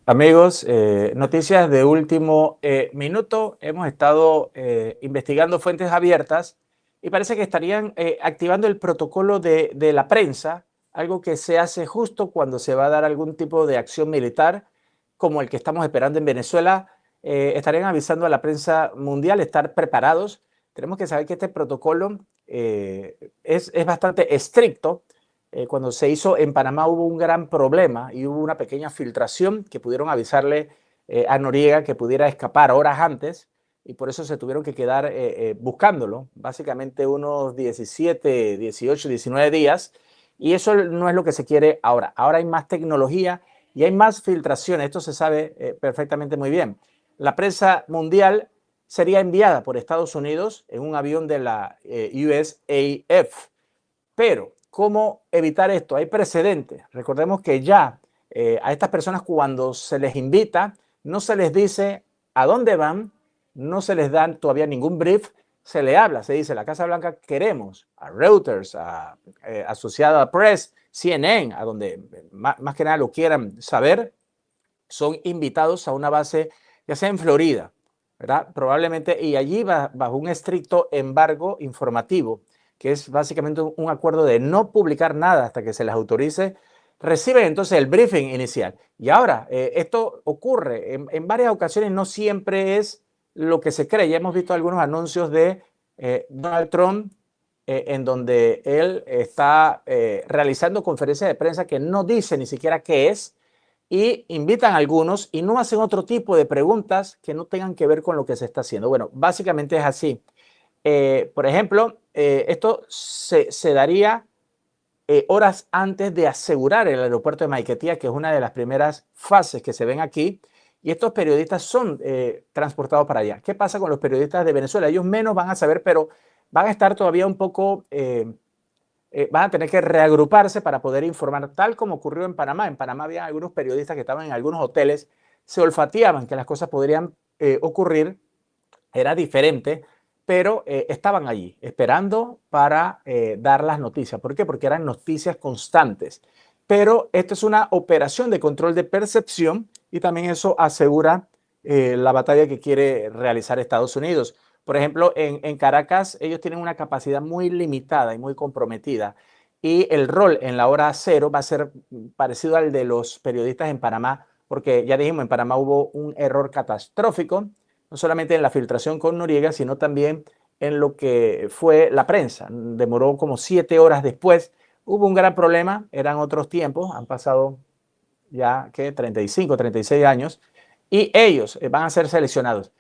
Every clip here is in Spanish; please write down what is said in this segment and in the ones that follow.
Amigos, noticias de último minuto. Hemos estado investigando fuentes abiertas y parece que estarían activando el protocolo de la prensa, algo que se hace justo cuando se va a dar algún tipo de acción militar, como el que estamos esperando en Venezuela. Estarían avisando a la prensa mundial estar preparados. Tenemos que saber que este protocolo es bastante estricto. Cuando se hizo en Panamá hubo un gran problema y hubo una pequeña filtración que pudieron avisarle a Noriega que pudiera escapar horas antes y por eso se tuvieron que quedar buscándolo, básicamente unos 17, 18, 19 días y eso no es lo que se quiere ahora. Ahora hay más tecnología y hay más filtraciones, esto se sabe perfectamente muy bien. La prensa mundial sería enviada por Estados Unidos en un avión de la USAF, pero, ¿cómo evitar esto? Hay precedentes. Recordemos que ya a estas personas cuando se les invita, no se les dice a dónde van, no se les da todavía ningún brief, se le habla, se dice, la Casa Blanca queremos a Reuters, a Associated Press, CNN, a donde más que nada lo quieran saber, son invitados a una base, ya sea en Florida, ¿verdad? Probablemente, y allí bajo un estricto embargo informativo, que es básicamente un acuerdo de no publicar nada hasta que se les autorice, reciben entonces el briefing inicial. Y ahora, esto ocurre en varias ocasiones, no siempre es lo que se cree. Ya hemos visto algunos anuncios de Donald Trump en donde él está realizando conferencias de prensa que no dice ni siquiera qué es, y invitan a algunos y no hacen otro tipo de preguntas que no tengan que ver con lo que se está haciendo. Bueno, básicamente es así. Por ejemplo, esto se daría horas antes de asegurar el aeropuerto de Maiquetía, que es una de las primeras fases que se ven aquí, y estos periodistas son transportados para allá. ¿Qué pasa con los periodistas de Venezuela? Ellos menos van a saber, pero van a estar todavía un poco van a tener que reagruparse para poder informar, tal como ocurrió en Panamá. En Panamá había algunos periodistas que estaban en algunos hoteles, se olfateaban que las cosas podrían ocurrir, era diferente, pero estaban allí esperando para dar las noticias. ¿Por qué? Porque eran noticias constantes. Pero esto es una operación de control de percepción y también eso asegura la batalla que quiere realizar Estados Unidos. Por ejemplo, en Caracas ellos tienen una capacidad muy limitada y muy comprometida y el rol en la hora cero va a ser parecido al de los periodistas en Panamá, porque ya dijimos, en Panamá hubo un error catastrófico, no solamente en la filtración con Noriega, sino también en lo que fue la prensa. Demoró como 7 horas después. Hubo un gran problema, eran otros tiempos, han pasado ya que 35, 36 años, y ellos van a ser seleccionados.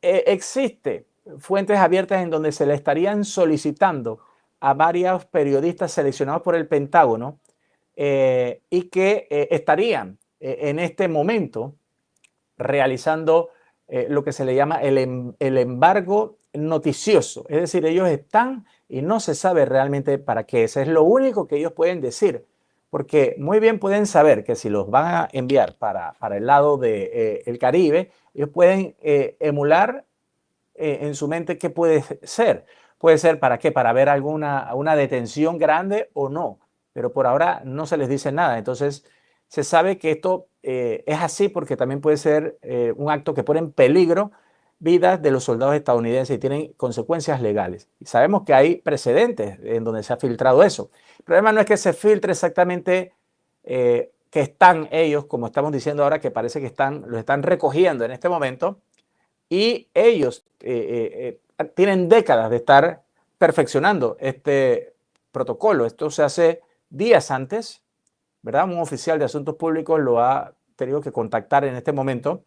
Existe fuentes abiertas en donde se le estarían solicitando a varios periodistas seleccionados por el Pentágono y que estarían en este momento realizando lo que se le llama el embargo noticioso. Es decir, ellos están y no se sabe realmente para qué. Eso es lo único que ellos pueden decir. Porque muy bien pueden saber que si los van a enviar para el lado del de, Caribe, ellos pueden emular en su mente qué puede ser. Puede ser para qué, para ver una detención grande o no. Pero por ahora no se les dice nada. Entonces, se sabe que esto es así porque también puede ser un acto que pone en peligro vidas de los soldados estadounidenses y tienen consecuencias legales. Y sabemos que hay precedentes en donde se ha filtrado eso. El problema no es que se filtre exactamente que están ellos, como estamos diciendo ahora, que parece que los están recogiendo en este momento, y ellos tienen décadas de estar perfeccionando este protocolo. Esto se hace días antes, ¿verdad? Un oficial de asuntos públicos lo ha tenido que contactar en este momento.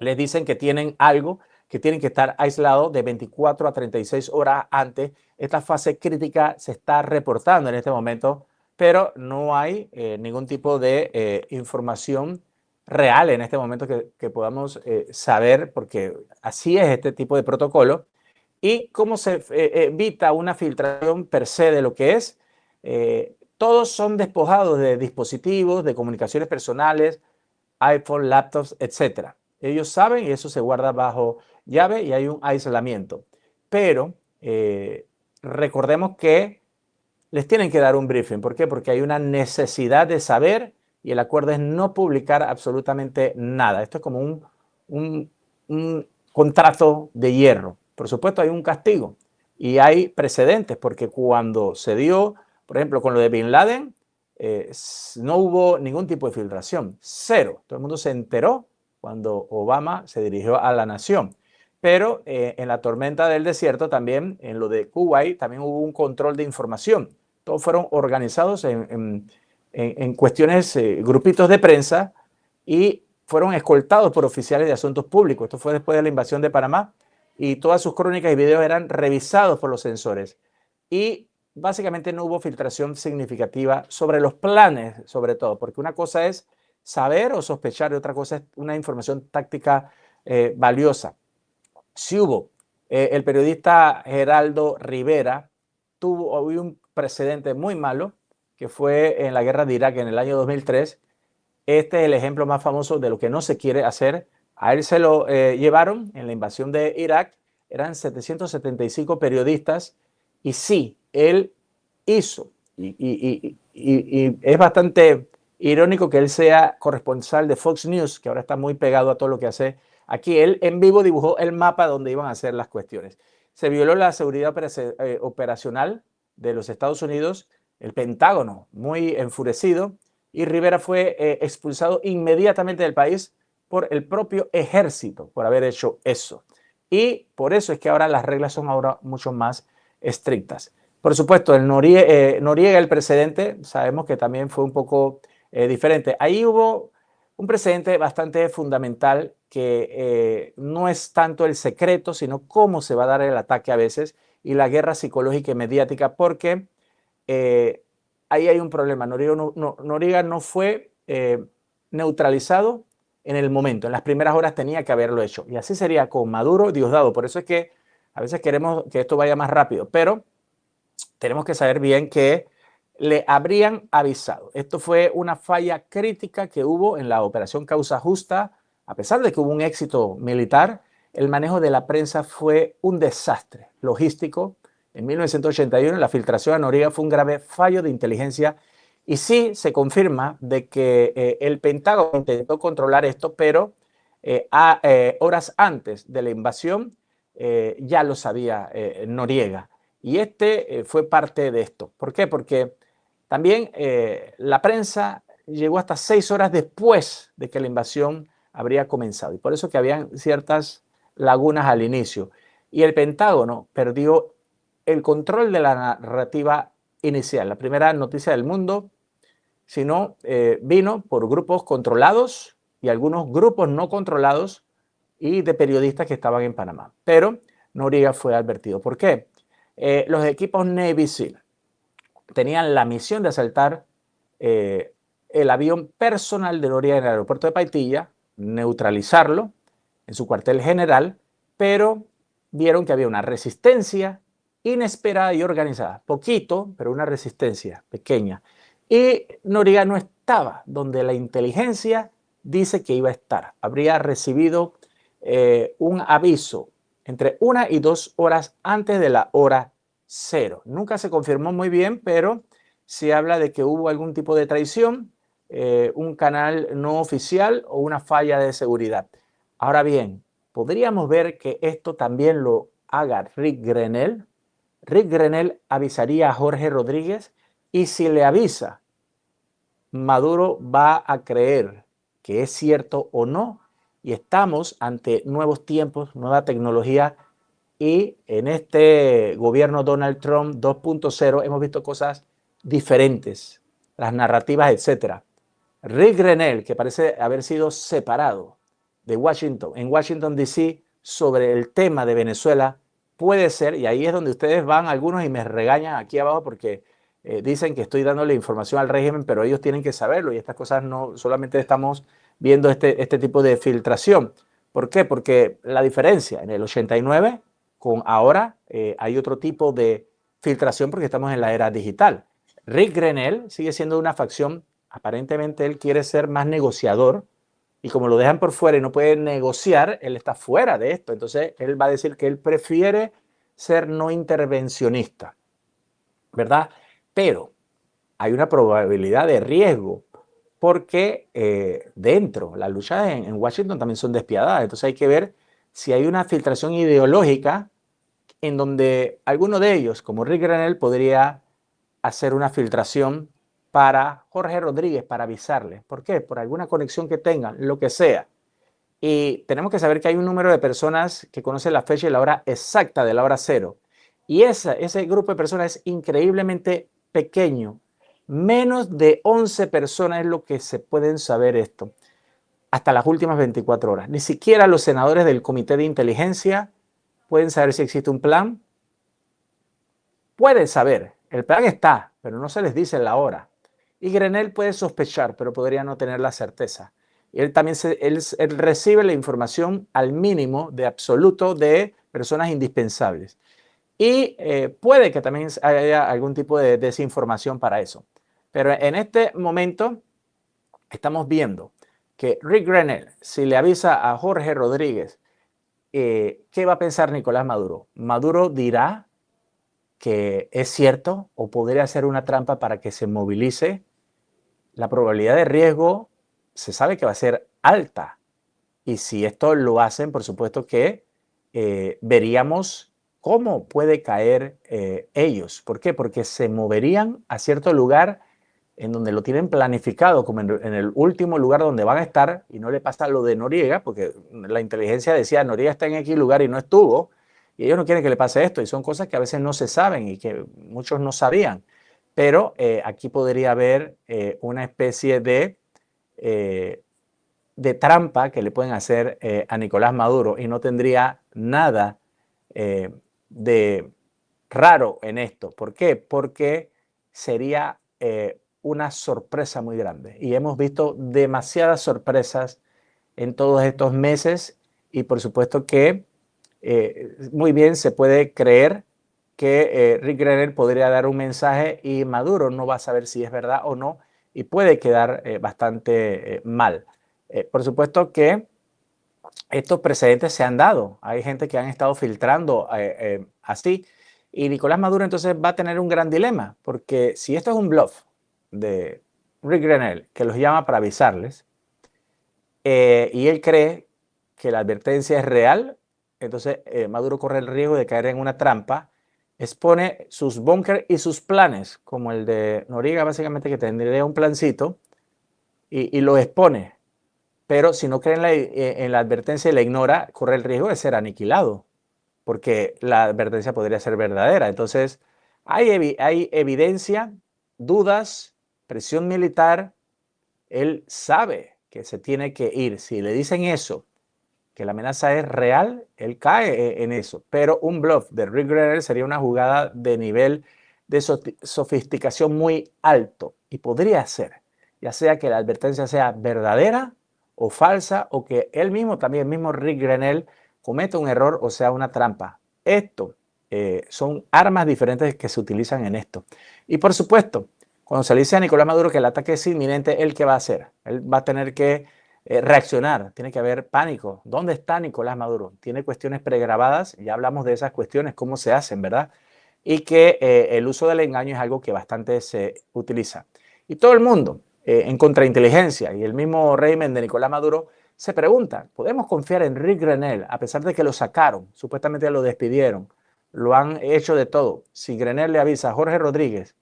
Les dicen que tienen algo, que tienen que estar aislados de 24 a 36 horas antes. Esta fase crítica se está reportando en este momento, pero no hay ningún tipo de información real en este momento que podamos saber, porque así es este tipo de protocolo. Y cómo se evita una filtración per se de lo que es. Todos son despojados de dispositivos, de comunicaciones personales, iPhone, laptops, etcétera. Ellos saben y eso se guarda bajo llave y hay un aislamiento. Pero recordemos que les tienen que dar un briefing. ¿Por qué? Porque hay una necesidad de saber y el acuerdo es no publicar absolutamente nada. Esto es como un contrato de hierro. Por supuesto, hay un castigo y hay precedentes, porque cuando se dio, por ejemplo, con lo de Bin Laden, no hubo ningún tipo de filtración, cero. Todo el mundo se enteró cuando Obama se dirigió a la nación. Pero en la tormenta del desierto también, en lo de Kuwait, también hubo un control de información. Todos fueron organizados en cuestiones, grupitos de prensa, y fueron escoltados por oficiales de asuntos públicos. Esto fue después de la invasión de Panamá, y todas sus crónicas y videos eran revisados por los censores. Y básicamente no hubo filtración significativa sobre los planes, sobre todo, porque una cosa es saber o sospechar y otra cosa es una información táctica valiosa. Sí hubo. El periodista Geraldo Rivera tuvo un precedente muy malo, que fue en la guerra de Irak en el año 2003. Este es el ejemplo más famoso de lo que no se quiere hacer. A él se lo llevaron en la invasión de Irak. Eran 775 periodistas y sí, él hizo. Y es bastante irónico que él sea corresponsal de Fox News, que ahora está muy pegado a todo lo que hace aquí. Él en vivo dibujó el mapa donde iban a hacer las cuestiones. Se violó la seguridad operacional de los Estados Unidos, el Pentágono muy enfurecido, y Rivera fue expulsado inmediatamente del país por el propio ejército por haber hecho eso. Y por eso es que ahora las reglas son ahora mucho más estrictas. Por supuesto, el Noriega, el precedente, sabemos que también fue un poco diferente. Ahí hubo un precedente bastante fundamental que no es tanto el secreto, sino cómo se va a dar el ataque a veces y la guerra psicológica y mediática, porque ahí hay un problema. Noriega no fue neutralizado en el momento. En las primeras horas tenía que haberlo hecho. Y así sería con Maduro, Diosdado. Por eso es que a veces queremos que esto vaya más rápido, pero tenemos que saber bien que le habrían avisado. Esto fue una falla crítica que hubo en la operación Causa Justa. A pesar de que hubo un éxito militar, el manejo de la prensa fue un desastre logístico. En 1981, la filtración a Noriega fue un grave fallo de inteligencia, y sí se confirma de que el Pentágono intentó controlar esto, pero horas antes de la invasión ya lo sabía Noriega. Y este fue parte de esto. ¿Por qué? Porque también la prensa llegó hasta 6 horas después de que la invasión habría comenzado. Y por eso que habían ciertas lagunas al inicio. Y el Pentágono perdió el control de la narrativa inicial. La primera noticia del mundo, sino vino por grupos controlados y algunos grupos no controlados y de periodistas que estaban en Panamá. Pero Noriega fue advertido. ¿Por qué? Los equipos Navy SEAL tenían la misión de asaltar el avión personal de Noriega en el aeropuerto de Paitilla, neutralizarlo en su cuartel general, pero vieron que había una resistencia inesperada y organizada. Poquito, pero una resistencia pequeña. Y Noriega no estaba donde la inteligencia dice que iba a estar. Habría recibido un aviso entre 1 y 2 horas antes de la hora cero. Nunca se confirmó muy bien, pero se habla de que hubo algún tipo de traición, un canal no oficial o una falla de seguridad. Ahora bien, podríamos ver que esto también lo haga Rick Grenell. Rick Grenell avisaría a Jorge Rodríguez, y si le avisa, Maduro va a creer que es cierto o no, y estamos ante nuevos tiempos, nueva tecnología, y en este gobierno Donald Trump 2.0 hemos visto cosas diferentes, las narrativas, etcétera. Rick Grenell, que parece haber sido separado de Washington, en Washington, D.C., sobre el tema de Venezuela, puede ser, y ahí es donde ustedes van algunos y me regañan aquí abajo porque dicen que estoy dándole información al régimen, pero ellos tienen que saberlo, y estas cosas no solamente estamos viendo este tipo de filtración. ¿Por qué? Porque la diferencia en el 89 con ahora hay otro tipo de filtración porque estamos en la era digital. Rick Grenell sigue siendo una facción, aparentemente él quiere ser más negociador, y como lo dejan por fuera y no puede negociar, él está fuera de esto. Entonces él va a decir que él prefiere ser no intervencionista, ¿verdad? Pero hay una probabilidad de riesgo, porque dentro, las luchas en Washington también son despiadadas. Entonces hay que ver si hay una filtración ideológica en donde alguno de ellos, como Rick Grenell, podría hacer una filtración para Jorge Rodríguez, para avisarle. ¿Por qué? Por alguna conexión que tengan, lo que sea. Y tenemos que saber que hay un número de personas que conocen la fecha y la hora exacta de la hora cero. Y ese grupo de personas es increíblemente pequeño. Menos de 11 personas es lo que se pueden saber esto hasta las últimas 24 horas. Ni siquiera los senadores del Comité de Inteligencia pueden saber si existe un plan. Pueden saber, el plan está, pero no se les dice la hora. Y Grenell puede sospechar, pero podría no tener la certeza. Y él también él recibe la información al mínimo de absoluto de personas indispensables. Y puede que también haya algún tipo de desinformación para eso. Pero en este momento estamos viendo que Rick Grenell, si le avisa a Jorge Rodríguez, ¿qué va a pensar Nicolás Maduro? Maduro dirá que es cierto o podría ser una trampa para que se movilice. La probabilidad de riesgo se sabe que va a ser alta. Y si esto lo hacen, por supuesto que veríamos cómo puede caer ellos. ¿Por qué? Porque se moverían a cierto lugar en donde lo tienen planificado, como en el último lugar donde van a estar, y no le pasa lo de Noriega, porque la inteligencia decía Noriega está en X lugar y no estuvo, y ellos no quieren que le pase esto, y son cosas que a veces no se saben y que muchos no sabían. Pero aquí podría haber una especie de trampa que le pueden hacer a Nicolás Maduro y no tendría nada de raro en esto. ¿Por qué? Porque sería una sorpresa muy grande. Y hemos visto demasiadas sorpresas en todos estos meses y por supuesto que muy bien se puede creer que Rick Grenell podría dar un mensaje y Maduro no va a saber si es verdad o no y puede quedar bastante mal. Por supuesto que estos precedentes se han dado. Hay gente que han estado filtrando así. Y Nicolás Maduro entonces va a tener un gran dilema, porque si esto es un bluff de Rick Grenell, que los llama para avisarles, y él cree que la advertencia es real, entonces Maduro corre el riesgo de caer en una trampa, expone sus búnker y sus planes, como el de Noriega, básicamente que tendría un plancito, y lo expone. Pero si no cree en la advertencia y la ignora, corre el riesgo de ser aniquilado, porque la advertencia podría ser verdadera. Entonces, hay evidencia, dudas, presión militar. Él sabe que se tiene que ir. Si le dicen eso, que la amenaza es real, él cae en eso. Pero un bluff de Rick Grenell sería una jugada de nivel de sofisticación muy alto y podría ser, ya sea que la advertencia sea verdadera o falsa o que él mismo, también el mismo Rick Grenell, cometa un error o sea una trampa. Esto son armas diferentes que se utilizan en esto. Y por supuesto, cuando se le dice a Nicolás Maduro que el ataque es inminente, ¿él qué va a hacer? Él va a tener que reaccionar, tiene que haber pánico. ¿Dónde está Nicolás Maduro? Tiene cuestiones pregrabadas, ya hablamos de esas cuestiones, cómo se hacen, ¿verdad? Y que el uso del engaño es algo que bastante se utiliza. Y todo el mundo en contrainteligencia y el mismo régimen de Nicolás Maduro se pregunta, ¿podemos confiar en Rick Grenell a pesar de que lo sacaron, supuestamente lo despidieron, lo han hecho de todo? Si Grenell le avisa a Jorge Rodríguez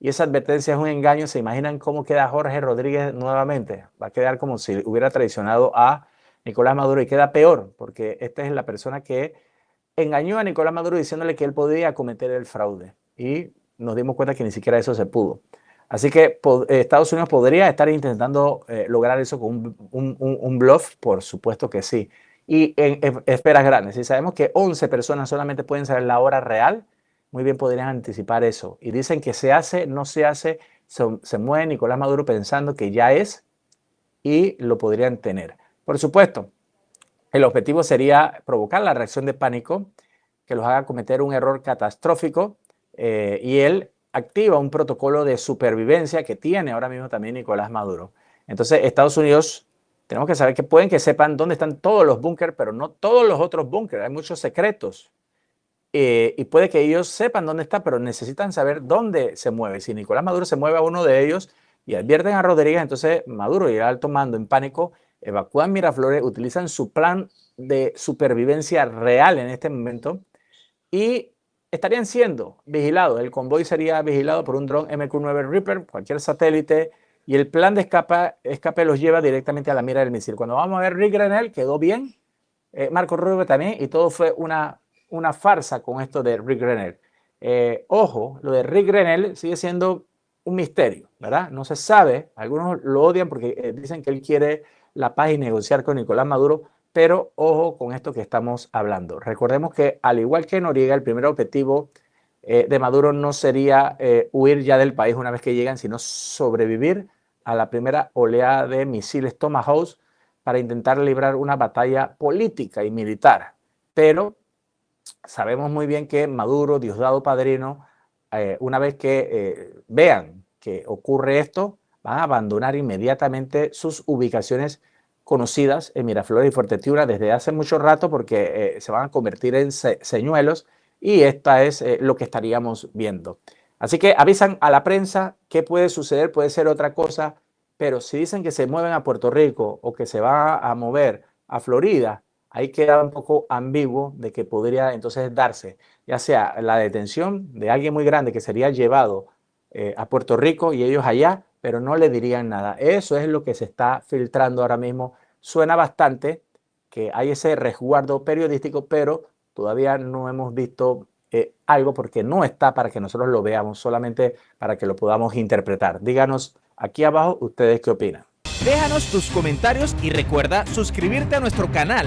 y esa advertencia es un engaño, ¿se imaginan cómo queda Jorge Rodríguez nuevamente? Va a quedar como si hubiera traicionado a Nicolás Maduro y queda peor, porque esta es la persona que engañó a Nicolás Maduro diciéndole que él podía cometer el fraude y nos dimos cuenta que ni siquiera eso se pudo. Así que Estados Unidos podría estar intentando lograr eso con un bluff, por supuesto que sí. Y en esferas grandes, si sabemos que 11 personas solamente pueden saber la hora real, muy bien podrían anticipar eso. Y dicen que se hace, no se hace, se mueve Nicolás Maduro pensando que ya es y lo podrían tener. Por supuesto, el objetivo sería provocar la reacción de pánico que los haga cometer un error catastrófico y él activa un protocolo de supervivencia que tiene ahora mismo también Nicolás Maduro. Entonces, Estados Unidos, tenemos que saber que pueden que sepan dónde están todos los búnkers, pero no todos los otros búnkers, hay muchos secretos. Y puede que ellos sepan dónde está, pero necesitan saber dónde se mueve. Si Nicolás Maduro se mueve a uno de ellos, y advierten a Rodríguez, entonces Maduro y el alto mando en pánico evacúan Miraflores, utilizan su plan de supervivencia real en este momento y estarían siendo vigilados. El convoy sería vigilado por un dron MQ-9 Reaper, cualquier satélite, y el plan de escape los lleva directamente a la mira del misil. Cuando vamos a ver Rick Grenell, quedó bien, Marco Rubio también, y todo fue una farsa con esto de Rick Grenell. Ojo, lo de Rick Grenell sigue siendo un misterio, ¿verdad? No se sabe, algunos lo odian porque dicen que él quiere la paz y negociar con Nicolás Maduro, pero ojo con esto que estamos hablando. Recordemos que al igual que Noriega, el primer objetivo de Maduro no sería huir ya del país una vez que llegan, sino sobrevivir a la primera oleada de misiles Tomahawk para intentar librar una batalla política y militar. Pero sabemos muy bien que Maduro, Diosdado Padrino, una vez que vean que ocurre esto, van a abandonar inmediatamente sus ubicaciones conocidas en Miraflores y Fuerte Tiuna desde hace mucho rato porque se van a convertir en señuelos y esta es lo que estaríamos viendo. Así que avisan a la prensa qué puede suceder, puede ser otra cosa, pero si dicen que se mueven a Puerto Rico o que se va a mover a Florida, ahí queda un poco ambiguo de que podría entonces darse, ya sea la detención de alguien muy grande que sería llevado a Puerto Rico y ellos allá, pero no le dirían nada. Eso es lo que se está filtrando ahora mismo. Suena bastante que hay ese resguardo periodístico, pero todavía no hemos visto algo porque no está para que nosotros lo veamos, solamente para que lo podamos interpretar. Díganos aquí abajo ustedes qué opinan. Déjanos tus comentarios y recuerda suscribirte a nuestro canal.